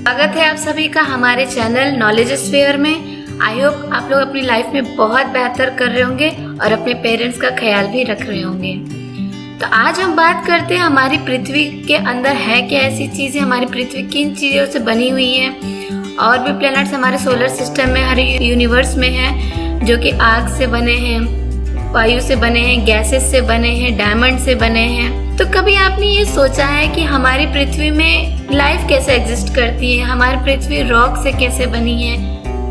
स्वागत है आप सभी का हमारे चैनल नॉलेज स्फीयर में। आई होप आप लोग अपनी लाइफ में बहुत बेहतर कर रहे होंगे और अपने पेरेंट्स का ख्याल भी रख रहे होंगे। तो आज हम बात करते हैं हमारी पृथ्वी के अंदर है क्या ऐसी चीज़ें, हमारी पृथ्वी किन चीज़ों से बनी हुई है। और भी प्लैनेट्स हमारे सोलर सिस्टम में, हर यूनिवर्स में है, जो कि आग से बने हैं, वायु से बने हैं, गैसेस से बने हैं, डायमंड से बने हैं। तो कभी आपने ये सोचा है कि हमारी पृथ्वी में लाइफ कैसे एग्जिस्ट करती है, हमारी पृथ्वी रॉक से कैसे बनी है,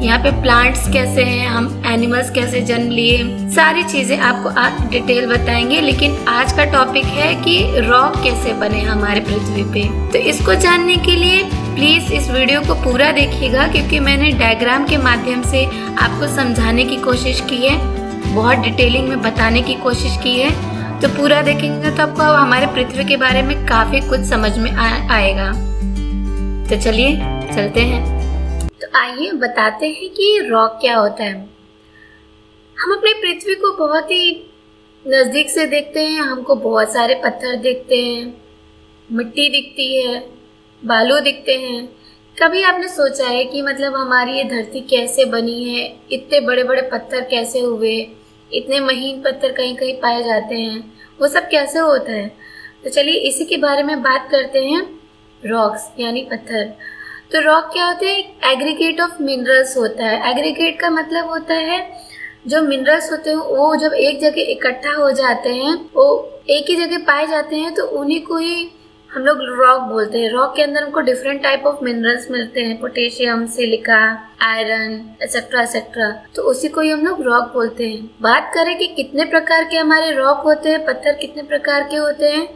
यहाँ पे प्लांट्स कैसे हैं, हम एनिमल्स कैसे जन्म लिए, सारी चीजें आपको आज डिटेल बताएंगे। लेकिन आज का टॉपिक है कि रॉक कैसे बने हमारे पृथ्वी पे। तो इसको जानने के लिए प्लीज इस वीडियो को पूरा देखिएगा, क्योंकि मैंने डायग्राम के माध्यम से आपको समझाने की कोशिश की है, बहुत डिटेलिंग में बताने की कोशिश की है। तो पूरा देखेंगे तो आपको हमारे पृथ्वी के बारे में काफी कुछ समझ में आएगा। तो चलिए चलते हैं। तो आइए बताते हैं कि रॉक क्या होता है। हम अपने पृथ्वी को बहुत ही नजदीक से देखते हैं, हमको बहुत सारे पत्थर दिखते हैं, मिट्टी दिखती है, बालू दिखते हैं। कभी आपने सोचा है कि मतलब हमारी ये धरती कैसे बनी है, इतने बड़े बड़े पत्थर कैसे हुए, इतने महीन पत्थर कहीं कहीं पाए जाते हैं, वो सब कैसे होता है। तो चलिए इसी के बारे में बात करते हैं। रॉक्स यानी पत्थर। तो रॉक क्या होते हैं? एग्रीगेट ऑफ मिनरल्स होता है। एग्रीगेट का मतलब होता है जो मिनरल्स होते हैं वो जब एक जगह इकट्ठा हो जाते हैं, वो एक ही जगह पाए जाते हैं, तो उन्हीं को ही हम लोग रॉक बोलते हैं। रॉक के अंदर हमको डिफरेंट टाइप ऑफ मिनरल्स मिलते हैं, potassium, silica, iron etcetera etcetera, तो उसी को ही हम लोग रॉक बोलते हैं। बात करें कि कितने प्रकार के हमारे रॉक होते हैं, पत्थर कितने प्रकार के होते हैं,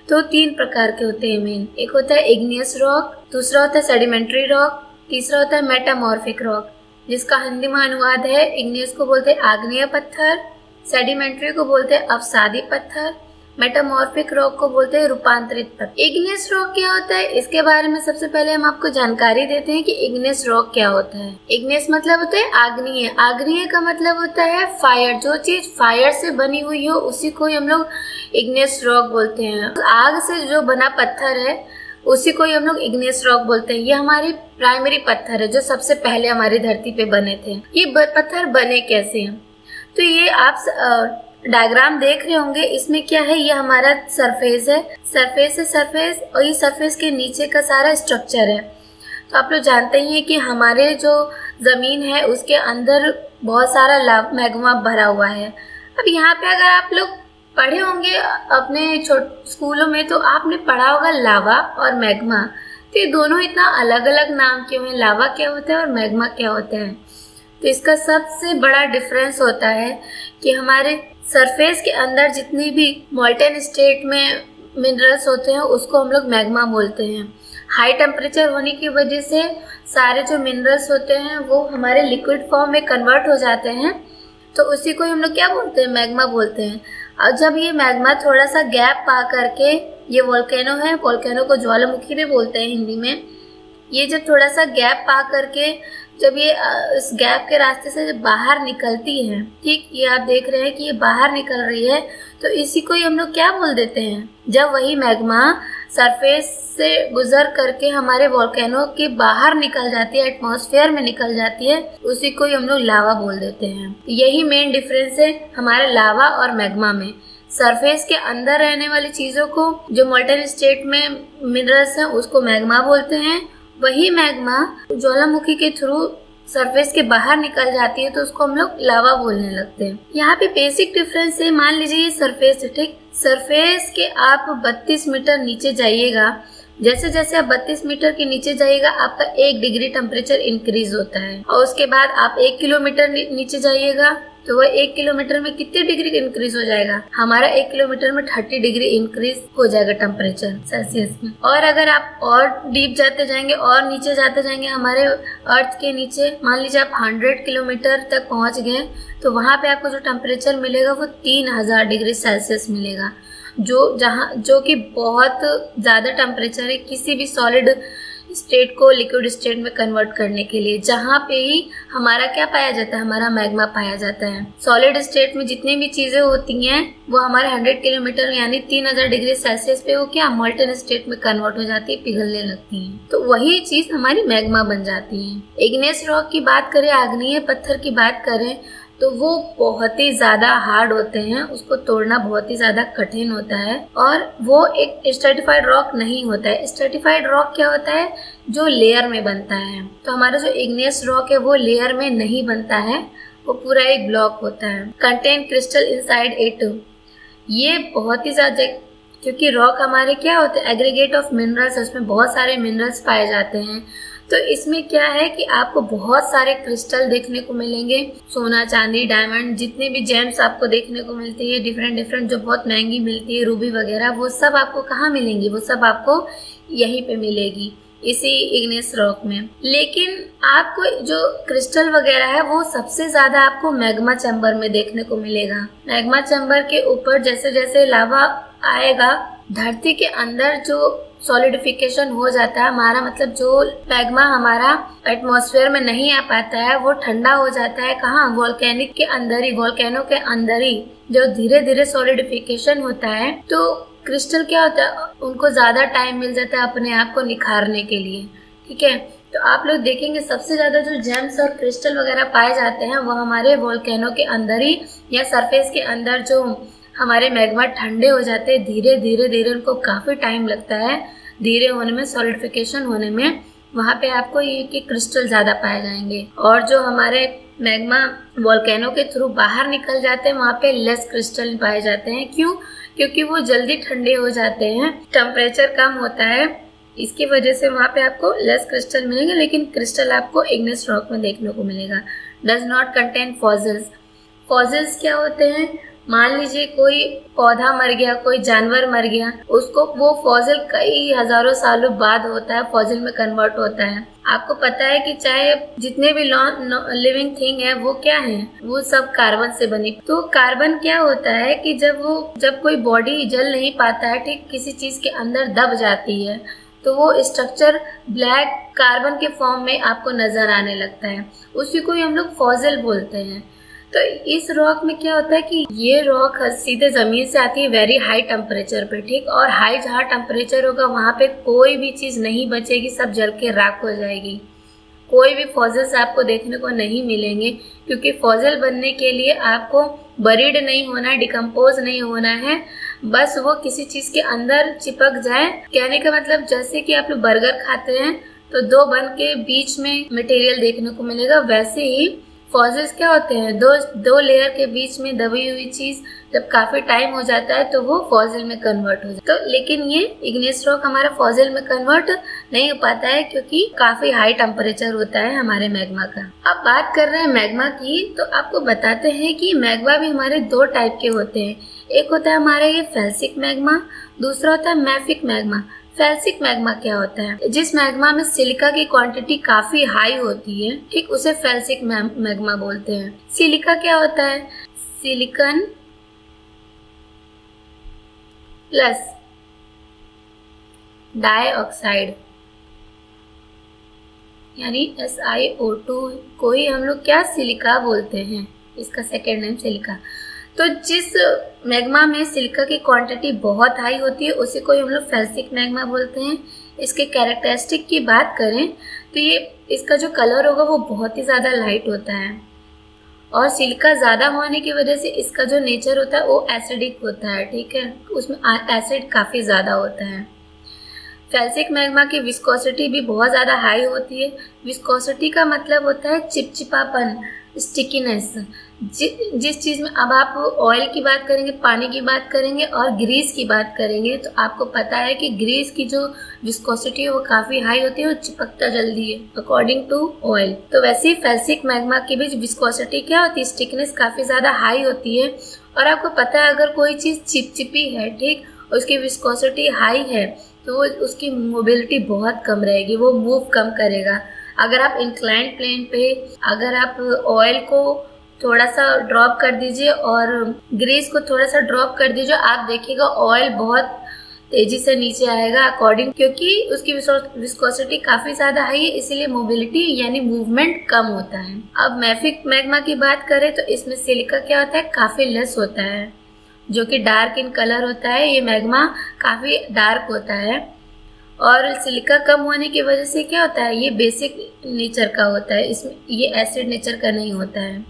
तो 3 प्रकार के होते हैं मेन। एक होता है इग्नियस रॉक, दूसरा होता है सेडिमेंट्री रॉक, तीसरा होता है मेटामॉर्फिक रॉक, जिसका हिंदी में अनुवाद है इग्नियस को बोलते हैं आग्नेय पत्थर, सेडिमेंट्री को बोलते हैं अवसादी पत्थर, मेटामॉर्फिक रॉक को बोलते हैं रूपांतरित पत्थर। इग्नियस रॉक क्या होता है, इसके बारे में सबसे पहले हम आपको जानकारी देते हैं कि इग्नियस रॉक क्या होता है। इग्नियस मतलब होता है आग्नेय। आग्नेय का मतलब होता है फायर। जो चीज फायर से बनी हुई हो उसी को ही हम लोग इग्नियस रॉक बोलते हैं। आग से जो बना पत्थर है उसी को ही हम लोग इग्नियस रॉक बोलते हैं। ये हमारी प्राइमरी पत्थर है जो सबसे पहले हमारी धरती पे बने थे। ये पत्थर बने कैसे हैं, तो ये आप डायग्राम देख रहे होंगे। इसमें क्या है, ये हमारा सरफेस है, सरफेस और ये सरफेस के नीचे का सारा स्ट्रक्चर है। तो आप लोग जानते ही हैं कि हमारे जो जमीन है उसके अंदर बहुत सारा मैग्मा भरा हुआ है। अब यहाँ पे अगर आप लोग पढ़े होंगे अपने स्कूलों में, तो आपने पढ़ा होगा लावा और मैग्मा। तो ये दोनों इतना अलग अलग नाम क्यों है, लावा क्या होता है और मैग्मा क्या होता है। तो इसका सबसे बड़ा डिफरेंस होता है कि हमारे सरफेस के अंदर जितनी भी मॉल्टेन स्टेट में मिनरल्स होते हैं उसको हम लोग मैग्मा बोलते हैं। हाई टेम्परेचर होने की वजह से सारे जो मिनरल्स होते हैं वो हमारे लिक्विड फॉर्म में कन्वर्ट हो जाते हैं, तो उसी को हम लोग क्या बोलते हैं, मैग्मा बोलते हैं। और जब ये मैग्मा थोड़ा सा गैप पा करके, ये वोल्केनो है, वोल्केनो को ज्वालामुखी भी बोलते हैं हिंदी में, ये जब थोड़ा सा गैप पा करके जब ये इस गैप के रास्ते से जब बाहर निकलती है, ठीक, ये आप देख रहे हैं कि ये बाहर निकल रही है, तो इसी को ही हम लोग क्या बोल देते हैं। जब वही मैग्मा सरफेस से गुजर करके हमारे वोल्केनो के बाहर निकल जाती है, एटमॉस्फेयर में निकल जाती है, उसी को ही हम लोग लावा बोल देते हैं। यही मेन डिफरेंस है हमारे लावा और मैग्मा में। सरफेस के अंदर रहने वाली चीज़ों को, जो मोल्टेन स्टेट में मिनरल्स हैं, उसको मैग्मा बोलते हैं। वही मैग्मा ज्वालामुखी के थ्रू सरफेस के बाहर निकल जाती है तो उसको हम लोग लावा बोलने लगते हैं। यहाँ पे बेसिक डिफरेंस है, मान लीजिए ये सरफेस है, ठीक, सरफेस के आप 32 मीटर नीचे जाइएगा, जैसे जैसे आप 32 मीटर के नीचे जाइएगा आपका 1 डिग्री टेम्परेचर इंक्रीज होता है। और उसके बाद आप 1 किलोमीटर नीचे जाइएगा तो वह 1 किलोमीटर में कितने डिग्री इंक्रीज हो जाएगा, हमारा 1 किलोमीटर में 30 डिग्री इंक्रीज हो जाएगा टेम्परेचर सेल्सियस में। और अगर आप और डीप जाते जाएंगे और नीचे जाते जाएंगे हमारे अर्थ के नीचे, मान लीजिए आप 100 किलोमीटर तक पहुंच गए, तो वहां पे आपको जो टेम्परेचर मिलेगा वो 3000 डिग्री सेल्सियस मिलेगा, जो कि बहुत ज़्यादा टेम्परेचर है। किसी भी सॉलिड स्टेट को लिक्विड स्टेट में कन्वर्ट करने के लिए, जहाँ पे ही हमारा क्या पाया जाता है, हमारा मैग्मा पाया जाता है। सॉलिड स्टेट में जितनी भी चीजें होती हैं वो हमारे 100 किलोमीटर यानी 3000 डिग्री सेल्सियस पे वो क्या मोल्टन स्टेट में कन्वर्ट हो जाती है, पिघलने लगती हैं। तो वही चीज हमारी मैग्मा बन जाती है। इग्नियस रॉक की बात करें, आग्नेय पत्थर की बात करें, तो वो बहुत ही ज़्यादा हार्ड होते हैं, उसको तोड़ना बहुत ही ज़्यादा कठिन होता है और वो एक स्ट्रेटिफाइड रॉक नहीं होता है। स्ट्रेटिफाइड रॉक क्या होता है, जो लेयर में बनता है। तो हमारा जो इग्नियस रॉक है वो लेयर में नहीं बनता है, वो पूरा एक ब्लॉक होता है। कंटेन क्रिस्टल इनसाइड इट, ये बहुत ही ज़्यादा, क्योंकि रॉक हमारे क्या होते हैं, एग्रीगेट ऑफ मिनरल्स, उसमें बहुत सारे मिनरल्स पाए जाते हैं। तो इसमें क्या है कि आपको बहुत सारे क्रिस्टल देखने को मिलेंगे, सोना चांदी डायमंड, जितने भी जेम्स आपको देखने को मिलती है डिफरेंट जो बहुत महंगी मिलती है, रूबी वगैरह, वो सब आपको कहाँ मिलेंगी, वो सब आपको यहीं पे मिलेगी, इसी इग्नियस रॉक में। लेकिन आपको जो क्रिस्टल वगैरह है वो सबसे ज़्यादा आपको मैग्मा चैम्बर में देखने को मिलेगा। मैग्मा चैम्बर के ऊपर जैसे जैसे लावा आएगा, धरती के अंदर जो सॉलिडिफिकेशन हो जाता है, हमारा मतलब जो मैग्मा हमारा एटमॉस्फेयर में नहीं आ पाता है वो ठंडा हो जाता है। कहाँ, वोल्केनिक के अंदर ही, वोल्केनो के अंदर ही जो धीरे धीरे सॉलिडिफिकेशन होता है, तो क्रिस्टल क्या होता है, उनको ज़्यादा टाइम मिल जाता है अपने आप को निखारने के लिए। ठीक है, तो आप लोग देखेंगे सबसे ज़्यादा जो जेम्स और क्रिस्टल वगैरह पाए जाते हैं वो हमारे वोल्केनो के अंदर ही या सरफेस के अंदर, जो हमारे मैग्मा ठंडे हो जाते हैं धीरे धीरे उनको काफ़ी टाइम लगता है धीरे होने में, सॉलिडिफिकेशन होने में, वहाँ पे आपको ये कि क्रिस्टल ज़्यादा पाए जाएंगे। और जो हमारे मैग्मा वोल्केनो के थ्रू बाहर निकल जाते हैं वहाँ पे लेस क्रिस्टल पाए जाते हैं। क्यों? क्योंकि वो जल्दी ठंडे हो जाते हैं, टेम्परेचर कम होता है, इसकी वजह से वहाँ पे आपको लेस क्रिस्टल मिलेंगे, लेकिन क्रिस्टल आपको इग्नियस रॉक में देखने को मिलेगा। Does not contain fossils. Fossils क्या होते हैं, मान लीजिए कोई पौधा मर गया, कोई जानवर मर गया, उसको वो फॉसिल कई हजारों सालों बाद होता है, फॉसिल में कन्वर्ट होता है। आपको पता है कि चाहे जितने भी लिविंग थिंग है वो क्या है, वो सब कार्बन से बनी। तो कार्बन क्या होता है कि जब कोई बॉडी जल नहीं पाता है, ठीक, किसी चीज के अंदर दब जाती है, तो वो स्ट्रक्चर ब्लैक कार्बन के फॉर्म में आपको नजर आने लगता है, उसी को ही हम लोग फॉसिल बोलते हैं। तो इस रॉक में क्या होता है कि ये रॉक सीधे जमीन से आती है वेरी हाई टेम्परेचर पे, ठीक, और हाई जहाँ टेम्परेचर होगा वहाँ पे कोई भी चीज़ नहीं बचेगी, सब जल के राख हो जाएगी। कोई भी फॉसिल्स आपको देखने को नहीं मिलेंगे, क्योंकि फॉसिल बनने के लिए आपको बरीड नहीं होना है, डिकम्पोज नहीं होना है, बस वो किसी चीज़ के अंदर चिपक जाए। कहने का मतलब जैसे कि आप लोग बर्गर खाते हैं तो दो बन के बीच में मटेरियल देखने को मिलेगा, वैसे ही फॉसिल्स क्या होते हैं, दो लेयर के बीच में दबी हुई चीज जब काफी टाइम हो जाता है तो वो फॉसिल में कन्वर्ट हो जाता है। तो लेकिन ये इग्नियस रॉक हमारा फॉसिल में कन्वर्ट नहीं हो पाता है, क्योंकि काफी हाई टेम्परेचर होता है हमारे मैग्मा का। अब बात कर रहे हैं मैग्मा की, तो आपको बताते हैं कि मैग्मा भी हमारे दो टाइप के होते हैं। एक होता है हमारा ये फेल्सिक मैग्मा, दूसरा होता है मैफिक मैग्मा। फेल्सिक मैग्मा क्या होता है, जिस मैग्मा में सिलिका की क्वांटिटी काफी हाई होती है, ठीक, उसे फेल्सिक मैग्मा बोलते हैं। सिलिका क्या होता है, सिलिकन प्लस डाइऑक्साइड यानी SiO2 को ही हम लोग क्या सिलिका बोलते हैं, इसका सेकेंड नेम सिलिका। तो जिस मैग्मा में सिलिका की क्वांटिटी बहुत हाई होती है उसी को हम लोग फेल्सिक मैग्मा बोलते हैं। इसके कैरेक्टरिस्टिक की बात करें तो ये इसका जो कलर होगा वो बहुत ही ज़्यादा लाइट होता है, और सिलिका ज़्यादा होने की वजह से इसका जो नेचर होता है वो एसिडिक होता है, ठीक है, उसमें एसिड काफ़ी ज़्यादा होता है। फेल्सिक मैग्मा की विस्कोसिटी भी बहुत ज़्यादा हाई होती है। विस्कोसिटी का मतलब होता है चिपचिपापन, स्टिकीनेस। जिस चीज़ में अब आप ऑयल की बात करेंगे, पानी की बात करेंगे और ग्रीस की बात करेंगे, तो आपको पता है कि ग्रीस की जो विस्कोसिटी है वो काफ़ी हाई होती है और चिपकता जल्दी है अकॉर्डिंग टू ऑयल। तो वैसे ही फेल्सिक मैग्मा की भी विस्कोसिटी क्या होती है, स्टिकनेस काफ़ी ज़्यादा हाई होती है। और आपको पता है अगर कोई चीज़ चिपचिपी है, ठीक, उसकी विस्कोसिटी हाई है, तो उसकी मोबिलिटी बहुत कम रहेगी, वो मूव कम करेगा। अगर आप इंक्लाइंड प्लेन पे अगर आप ऑयल को थोड़ा सा ड्रॉप कर दीजिए और ग्रीस को थोड़ा सा ड्रॉप कर दीजिए, आप देखिएगा ऑयल बहुत तेजी से नीचे आएगा अकॉर्डिंग, क्योंकि उसकी विस्कोसिटी काफी ज्यादा हाई है, इसीलिए मोबिलिटी यानी मूवमेंट कम होता है। अब मैफिक मैग्मा की बात करें तो इसमें सिलिका क्या होता है, काफी लेस होता है, जो कि डार्क इन कलर होता है। ये मैग्मा काफी डार्क होता है और सिलिका कम होने की वजह से क्या होता है, ये बेसिक नेचर का होता है, इसमें ये एसिड नेचर का नहीं होता है।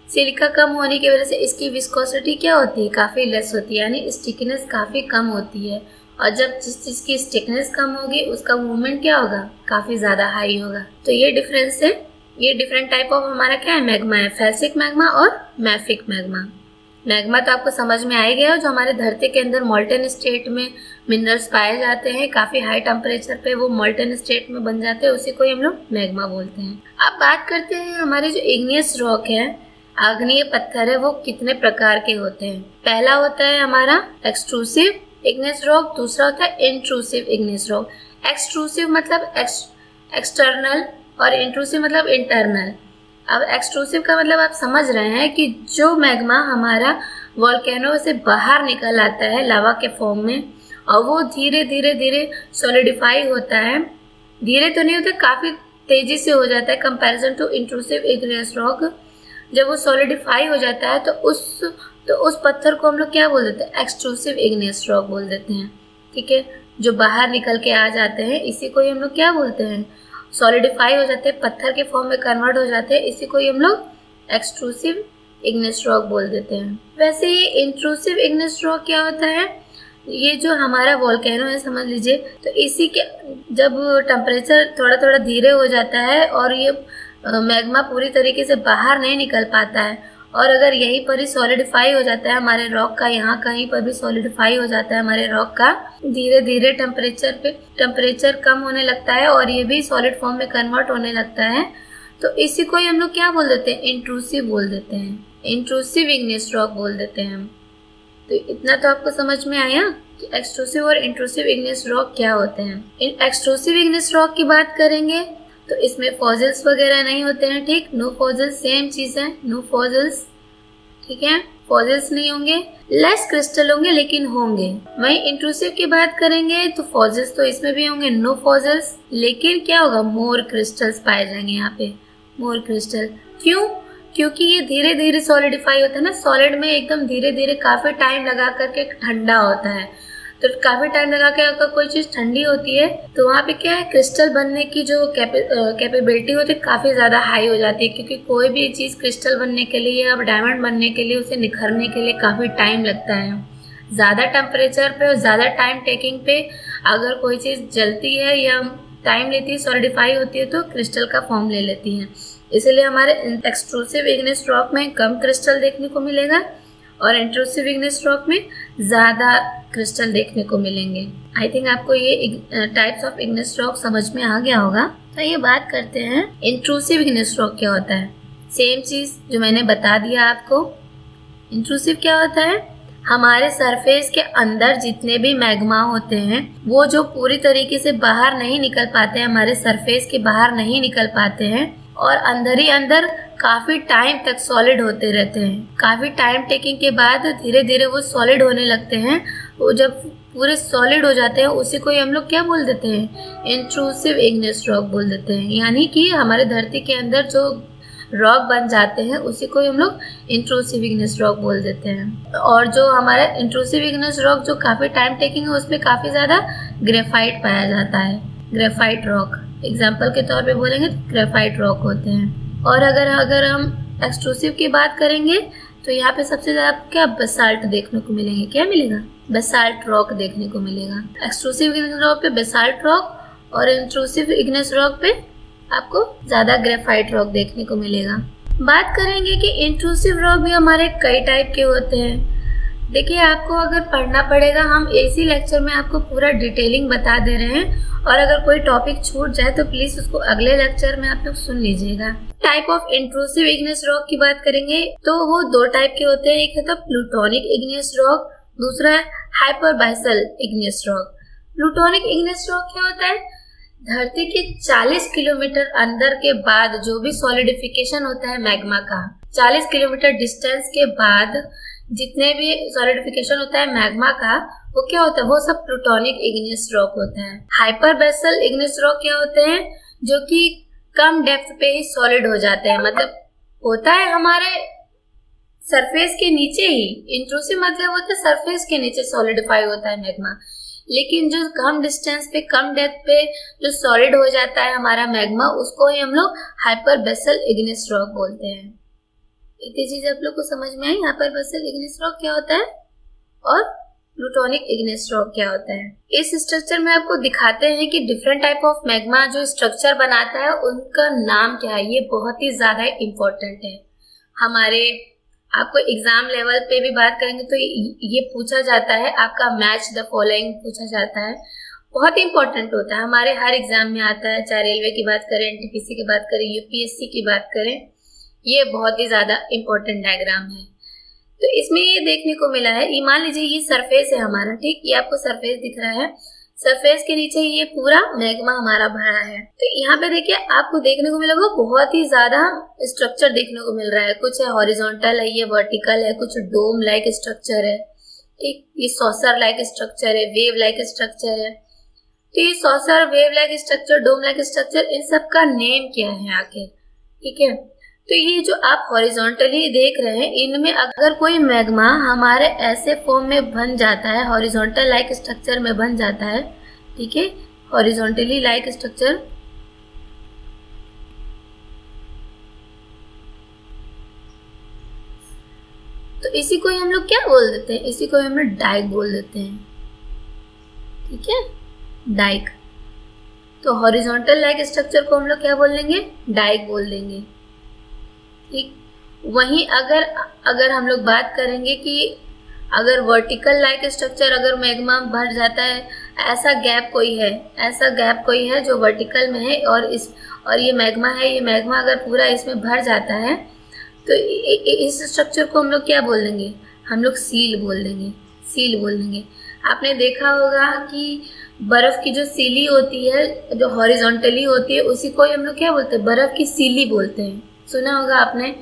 सिलिका कम होने की वजह से इसकी विस्कोसिटी क्या होती है, काफ़ी लेस होती है, यानी स्टिकनेस काफ़ी कम होती है। और जब जिस चीज़ की स्टिकनेस कम होगी उसका मूवमेंट क्या होगा, काफ़ी ज़्यादा हाई होगा। तो ये डिफरेंस है, ये डिफरेंट टाइप ऑफ हमारा क्या है, मैग्मा है, फेसिक मैग्मा और मैफिक मैग्मा। मैग्मा तो आपको समझ में आ ही गया, जो हमारे धरती के अंदर मोल्टन स्टेट में मिनरल्स पाए जाते हैं, काफ़ी हाई टेम्परेचर पे वो मोल्टन स्टेट में बन जाते हैं, उसी को ही हम लोग मैग्मा बोलते हैं। अब बात करते हैं हमारे जो इग्नियस रॉक है, आग्नेय पत्थर है, वो कितने प्रकार के होते हैं। पहला होता है हमारा एक्सट्रूसिव इग्नियस रॉक, दूसरा होता है इंट्रूसिव इग्नियस रॉक। एक्सट्रूसिव मतलब एक्सटर्नल और इंट्रूसिव मतलब इंटरनल। अब एक्सट्रूसिव का मतलब आप समझ रहे हैं कि जो मैग्मा हमारा वोल्केनो से बाहर निकल आता है लावा के फॉर्म में, और वो धीरे धीरे धीरे सॉलिडिफाई होता है, धीरे तो नहीं होता, काफ़ी तेजी से हो जाता है comparison to intrusive igneous rock. जब वो सॉलिडिफाई हो जाता है तो उस पत्थर को हम लोग क्या बोल देते हैं, एक्सट्रूसिव इग्नियस रॉक बोल देते हैं। ठीक है, जो बाहर निकल के आ जाते हैं इसी को ही हम लोग क्या बोलते हैं, सॉलिडिफाई हो जाते हैं, पत्थर के फॉर्म में कन्वर्ट हो जाते हैं, इसी को ही हम लोग एक्सट्रूसिव इग्नियस रॉक बोल देते हैं। वैसे ये इंट्रूसिव इग्नियस रॉक क्या होता है, ये जो हमारा वोल्केनो है समझ लीजिए, तो इसी के जब टेम्परेचर थोड़ा थोड़ा धीरे हो जाता है और ये मैग्मा पूरी तरीके से बाहर नहीं निकल पाता है, और अगर यहीं पर ही सॉलिडिफाई हो जाता है हमारे रॉक का, यहाँ कहीं पर भी सॉलिडिफाई हो जाता है हमारे रॉक का, धीरे धीरे टेम्परेचर कम होने लगता है और ये भी सॉलिड फॉर्म में कन्वर्ट होने लगता है, तो इसी को ही हम लोग क्या बोल देते हैं, इंट्रूसिव बोल देते हैं, इंट्रूसिव इग्नियस रॉक बोल देते हैं। तो इतना तो आपको समझ में आया कि एक्सट्रूसिव और इंट्रूसिव इग्नियस रॉक क्या होते हैं। इन एक्सट्रूसिव इग्नियस रॉक की बात करेंगे तो इसमें फॉसिल्स वगैरह नहीं होते हैं। ठीक, नो फॉसिल्स, सेम चीज़ है, नो फॉसिल्स। ठीक है, फॉसिल्स नहीं होंगे, लेस क्रिस्टल होंगे लेकिन होंगे। वहीं इंट्रूसिव की बात करेंगे तो फॉसिल्स तो इसमें भी होंगे, नो फॉसिल्स, लेकिन क्या होगा, मोर क्रिस्टल्स पाए जाएंगे यहाँ पे, मोर क्रिस्टल। क्यों, क्योंकि ये धीरे धीरे सॉलिडिफाई होता है ना, सॉलिड में एकदम धीरे धीरे काफ़ी टाइम लगा करके ठंडा होता है, तो काफ़ी टाइम लगा के अगर कोई चीज़ ठंडी होती है तो वहाँ पे क्या है, क्रिस्टल बनने की जो कैपेबिलिटी होती है काफ़ी ज़्यादा हाई हो जाती है, क्योंकि कोई भी चीज़ क्रिस्टल बनने के लिए या डायमंड बनने के लिए, उसे निखरने के लिए काफ़ी टाइम लगता है। ज़्यादा टेम्परेचर पे और ज़्यादा टाइम टेकिंग पे अगर कोई चीज़ जलती है या टाइम लेती है, सॉलिडिफाई होती है, तो क्रिस्टल का फॉर्म ले लेती है। इसलिए हमारे एक्सट्रूसिव इग्नियस रॉक में कम क्रिस्टल देखने को मिलेगा और इंट्रूसिव इग्नियस रॉक में ज़्यादा क्रिस्टल देखने को मिलेंगे। आई थिंक आपको ये टाइप्स ऑफ इग्नियस रॉक समझ में आ गया होगा। तो ये बात करते हैं इंट्रूसिव इग्नियस रॉक क्या होता है। सेम चीज़ जो मैंने बता दिया आपको। इंट्रूसिव क्या होता है, हमारे सरफेस के अंदर जितने भी मैग्मा होते हैं वो जो पूरी तरीके से बाहर नहीं निकल पाते हैं, हमारे सरफेस के बाहर नहीं निकल पाते हैं और अंदर ही अंदर काफ़ी टाइम तक सॉलिड होते रहते हैं। काफ़ी टाइम टेकिंग के बाद धीरे धीरे वो सॉलिड होने लगते हैं। वो जब पूरे सॉलिड हो जाते हैं उसी को ही हम लोग क्या बोल देते हैं, इंट्रूसिव इग्नियस रॉक बोल देते हैं। यानी कि हमारे धरती के अंदर जो रॉक बन जाते हैं उसी को ही हम लोग इंट्रूसिव इग्नियस रॉक बोल देते हैं। और जो हमारा इंट्रूसिव इग्नियस रॉक जो काफ़ी टाइम टेकिंग है उसमें काफ़ी ज़्यादा ग्रेफाइट पाया जाता है, ग्रेफाइट रॉक एग्जाम्पल के तौर पे बोलेंगे तो ग्रेफाइट रॉक होते हैं। और अगर हम एक्सट्रूसिव की बात करेंगे तो यहाँ पे सबसे ज़्यादा आपको क्या बेसाल्ट देखने को मिलेंगे, क्या मिलेगा, बेसाल्ट रॉक देखने को मिलेगा। एक्सट्रूसिव इग्नियस रॉक पे बेसाल्ट रॉक और इंट्रूसिव इग्नियस रॉक पे आपको ज़्यादा ग्रेफाइट रॉक देखने को मिलेगा। बात करेंगे कि इंट्रूसिव रॉक भी हमारे कई टाइप के होते हैं। देखिए, आपको अगर पढ़ना पड़ेगा, हम इसी लेक्चर में आपको पूरा डिटेलिंग बता दे रहे हैं, और अगर कोई टॉपिक छूट जाए तो प्लीज़ उसको अगले लेक्चर में आप लोग सुन लीजिएगा। Type of intrusive igneous rock की बात करेंगे तो वो दो टाइप के होते हैं, एक होता है प्लूटोनिक इग्नियस रॉक, दूसरा है hyperbasal igneous rock. Plutonic igneous rock क्या होता है, धरती के 40 किलोमीटर अंदर के बाद जो भी सॉलिडिफिकेशन होता है मैग्मा का, 40 किलोमीटर डिस्टेंस के बाद जितने भी सॉलिडिफिकेशन होता है मैग्मा का, वो क्या होता है, वो सब प्लूटोनिक इग्नियस रॉक होता है। हाइपर बेसल इग्नियस रॉक क्या होते हैं, जो कि कम डेप्थ पे ही सॉलिड हो जाते हैं, मतलब होता है हमारे सरफेस के नीचे ही, इंट्रूसिव मतलब होता है सरफेस के नीचे सॉलिडिफाई होता है मैग्मा, लेकिन जो कम डिस्टेंस पे कम डेप्थ पे जो सॉलिड हो जाता है हमारा मैग्मा, उसको ही हम लोग हाइपर बेसल इग्नियस रॉक बोलते हैं। इतनी चीज आप लोग को समझ में आई, हाइपर बेसल इग्नियस रॉक क्या होता है और प्लूटोनिक इग्नियस रॉक क्या होता है। इस स्ट्रक्चर में आपको दिखाते हैं कि डिफरेंट टाइप ऑफ मैग्मा जो स्ट्रक्चर बनाता है उनका नाम क्या है। ये बहुत ही ज्यादा इम्पोर्टेंट है हमारे, आपको एग्जाम लेवल पे भी बात करेंगे तो ये पूछा जाता है, आपका मैच द फॉलोइंग पूछा जाता है, बहुत इंपॉर्टेंट होता है, हमारे हर एग्जाम में आता है, चाहे रेलवे की बात करें, एनटीपीसी की बात करें, यूपीएससी की बात करें, ये बहुत ही ज्यादा इंपॉर्टेंट डायग्राम है। तो इसमें ये देखने को मिला है, ये मान लीजिए ये सरफेस है हमारा, ठीक, ये आपको सरफेस दिख रहा है, सरफेस के नीचे ये पूरा मैग्मा हमारा भरा है। तो यहाँ पे देखिए आपको देखने को मिलेगा बहुत ही ज्यादा स्ट्रक्चर देखने को मिल रहा है, कुछ है हॉरिजॉन्टल है, ये वर्टिकल है, कुछ डोम लाइक स्ट्रक्चर है, ठीक, ये सॉसर लाइक स्ट्रक्चर है, वेव लाइक स्ट्रक्चर है। तो ये सॉसर, वेव लाइक स्ट्रक्चर, डोम लाइक स्ट्रक्चर, इन सब का नेम क्या है आखिर, ठीक है। तो ये जो आप हॉरिजॉन्टली देख रहे हैं, इनमें अगर कोई मैग्मा हमारे ऐसे फॉर्म में बन जाता है, हॉरिजॉन्टल लाइक स्ट्रक्चर में बन जाता है, ठीक है, हॉरिजॉन्टली लाइक स्ट्रक्चर, तो इसी को हम लोग क्या बोल देते हैं, इसी को हम लोग डाइक बोल देते हैं, ठीक है, डाइक। तो हॉरिजॉन्टल लाइक स्ट्रक्चर को हम लोग क्या बोल देंगे, डाइक बोल देंगे, ठीक। वहीं अगर हम लोग बात करेंगे कि अगर वर्टिकल लाइक स्ट्रक्चर, अगर मैग्मा भर जाता है, ऐसा गैप कोई है जो वर्टिकल में है और ये मैग्मा है, ये मैग्मा अगर पूरा इसमें भर जाता है तो इस स्ट्रक्चर को हम लोग क्या बोल देंगे, हम लोग सील बोल देंगे। आपने देखा होगा कि बर्फ की जो सीली होती है, जो हॉरिजॉन्टली होती है, उसी को हम लोग क्या बोलते हैं, बर्फ की सीली बोलते हैं, सुना होगा आपने।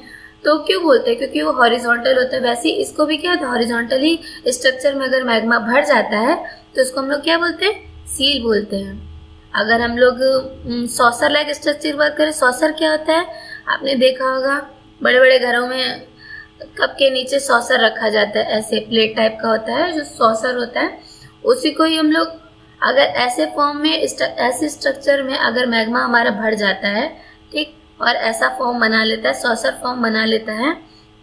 तो क्यों बोलते हैं, क्योंकि वो हॉरिजॉन्टल होता है। वैसे इसको भी क्या होता है, हॉरिजॉन्टली स्ट्रक्चर में अगर मैग्मा भर जाता है तो उसको हम लोग क्या बोलते हैं, सील बोलते हैं। अगर हम लोग सॉसर लाइक स्ट्रक्चर की बात करें, सॉसर क्या होता है, आपने देखा होगा बड़े बड़े घरों में कप के नीचे सॉसर रखा जाता है, ऐसे प्लेट टाइप का होता है जो सॉसर होता है, उसी को ही हम लोग अगर ऐसे फॉर्म में, ऐसे स्ट्रक्चर में अगर मैग्मा हमारा भर जाता है, ठीक, और ऐसा फॉर्म बना लेता है, सॉसर फॉर्म बना लेता है,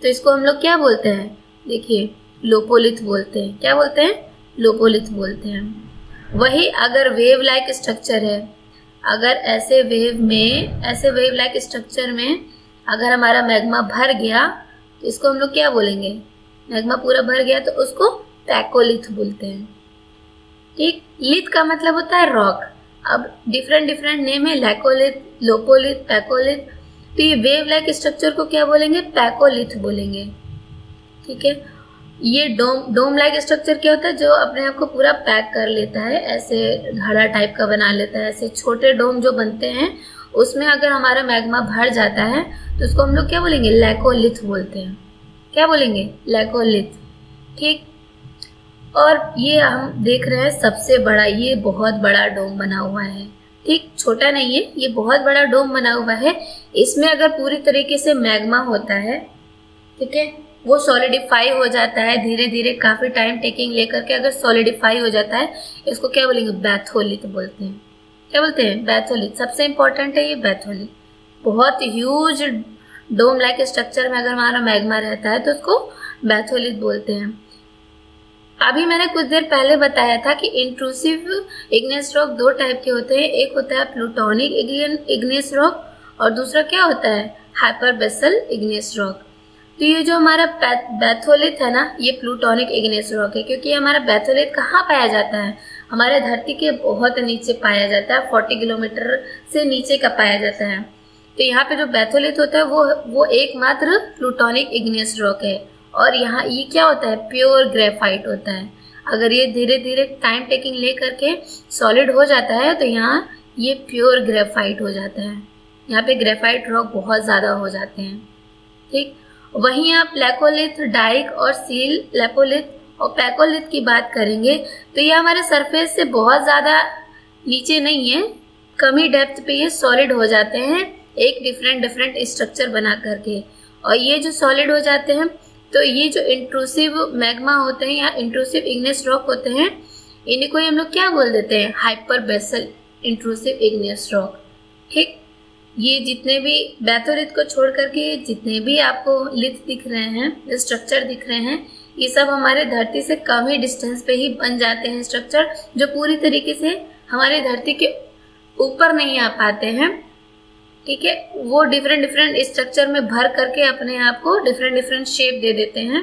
तो इसको हम लोग क्या बोलते हैं, देखिए लोपोलिथ बोलते हैं। क्या बोलते हैं, लोपोलिथ बोलते हैं। वही अगर वेव लाइक स्ट्रक्चर है, अगर ऐसे वेव लाइक स्ट्रक्चर में अगर हमारा मैग्मा भर गया तो इसको हम लोग क्या बोलेंगे, मैग्मा पूरा भर गया तो उसको पैकोलिथ बोलते हैं, ठीक। लिथ का मतलब होता है रॉक। अब डिफरेंट नेम है, लैकोलिथ, लोपोलिथ, पैकोलिथ। तो ये वेव लाइक स्ट्रक्चर को क्या बोलेंगे, पैकोलिथ बोलेंगे, ठीक है। ये डोम लाइक स्ट्रक्चर क्या होता है, जो अपने आप को पूरा पैक कर लेता है, ऐसे घड़ा टाइप का बना लेता है, ऐसे छोटे डोम जो बनते हैं उसमें अगर हमारा मैग्मा भर जाता है तो उसको हम लोग क्या बोलेंगे, लैकोलिथ बोलते हैं। क्या बोलेंगे, लैकोलिथ, ठीक। और ये हम देख रहे हैं सबसे बड़ा, ये बहुत बड़ा डोम बना हुआ है, ठीक, छोटा नहीं है, ये बहुत बड़ा डोम बना हुआ है। इसमें अगर पूरी तरीके से मैग्मा होता है, ठीक है, वो सॉलिडिफाई हो जाता है धीरे धीरे, काफी टाइम टेकिंग लेकर के अगर सॉलिडिफाई हो जाता है, इसको क्या बोलेंगे, बैथोलिथ बोलते हैं। क्या बोलते हैं, बैथोलिथ। सबसे इंपॉर्टेंट है ये बैथोलिथ। बहुत ह्यूज डोम लाइक स्ट्रक्चर में अगर हमारा मैग्मा रहता है तो उसको बैथोलिथ बोलते हैं। अभी मैंने कुछ देर पहले बताया था कि इंट्रूसिव इग्नियस रॉक दो टाइप के होते हैं, एक होता है प्लूटोनिक इग्नियस रॉक और दूसरा क्या होता है, हाइपर बेसल इग्नियस रॉक। तो ये जो हमारा बैथोलिथ है ना, ये प्लूटोनिक इग्नियस रॉक है, क्योंकि हमारा बैथोलिथ कहाँ पाया जाता है, हमारे धरती के बहुत नीचे पाया जाता है, 40 किलोमीटर से नीचे का पाया जाता है। तो यहाँ पे जो बैथोलिथ होता है वो एकमात्र प्लूटोनिक इग्नियस रॉक है। और यहाँ ये क्या होता है, प्योर ग्रेफाइट होता है। अगर ये धीरे धीरे टाइम टेकिंग ले करके सॉलिड हो जाता है तो यहाँ ये प्योर ग्रेफाइट हो जाता है, यहाँ पे ग्रेफाइट रॉक बहुत ज़्यादा हो जाते हैं, ठीक। वहीं आप लैकोलिथ, डाइक और सील, लेपोलिथ और पैकोलिथ की बात करेंगे तो ये हमारे सरफेस से बहुत ज़्यादा नीचे नहीं है, कम ही डेप्थ पे ये सॉलिड हो जाते हैं एक डिफरेंट स्ट्रक्चर बना करके। और ये जो सॉलिड हो जाते हैं तो ये जो इंट्रूसिव मैग्मा होते हैं या इंट्रूसिव इग्नियस रॉक होते हैं, इन्हीं को हम लोग क्या बोल देते हैं, hyper basal intrusive igneous rock. ठीक, ये जितने भी बैथोलिथ को छोड़ करके जितने भी आपको लिथ दिख रहे हैं, स्ट्रक्चर दिख रहे हैं, ये सब हमारे धरती से कम ही डिस्टेंस पे ही बन जाते हैं स्ट्रक्चर, जो पूरी तरीके से हमारे धरती के ऊपर नहीं आ पाते हैं। ठीक है, वो डिफरेंट स्ट्रक्चर में भर करके अपने आप को डिफरेंट शेप दे देते हैं।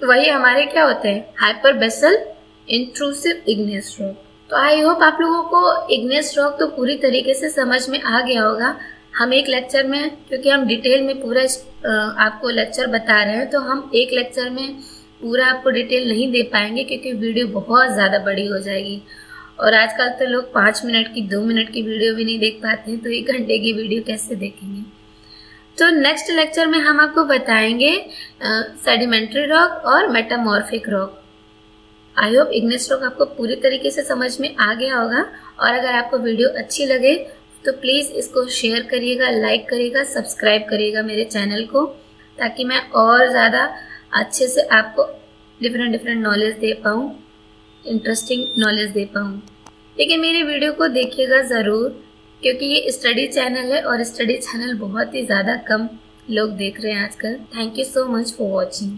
वही हमारे क्या होते हैं, hyper basal intrusive igneous rock. तो आई होप आप लोगों को इग्नियस रॉक तो पूरी तरीके से समझ में आ गया होगा। हम एक लेक्चर में, क्योंकि हम डिटेल में पूरा आपको लेक्चर बता रहे हैं, तो हम एक लेक्चर में पूरा आपको डिटेल नहीं दे पाएंगे क्योंकि वीडियो बहुत ज़्यादा बड़ी हो जाएगी। और आजकल तो लोग 5 मिनट की 2 मिनट की वीडियो भी नहीं देख पाते हैं, तो 1 घंटे की वीडियो कैसे देखेंगे। तो नेक्स्ट लेक्चर में हम आपको बताएंगे सेडिमेंट्री रॉक और metamorphic rock. I hope igneous rock आपको पूरी तरीके से समझ में आ गया होगा। और अगर आपको वीडियो अच्छी लगे तो प्लीज़ इसको शेयर करिएगा, लाइक करिएगा, सब्सक्राइब करिएगा मेरे चैनल को, ताकि मैं और ज़्यादा अच्छे से आपको डिफरेंट नॉलेज दे पाऊँ, इंटरेस्टिंग नॉलेज दे पाऊँ। लेकिन मेरे वीडियो को देखिएगा ज़रूर, क्योंकि ये स्टडी चैनल है और स्टडी चैनल बहुत ही ज़्यादा कम लोग देख रहे हैं आजकल। Thank you so much for watching.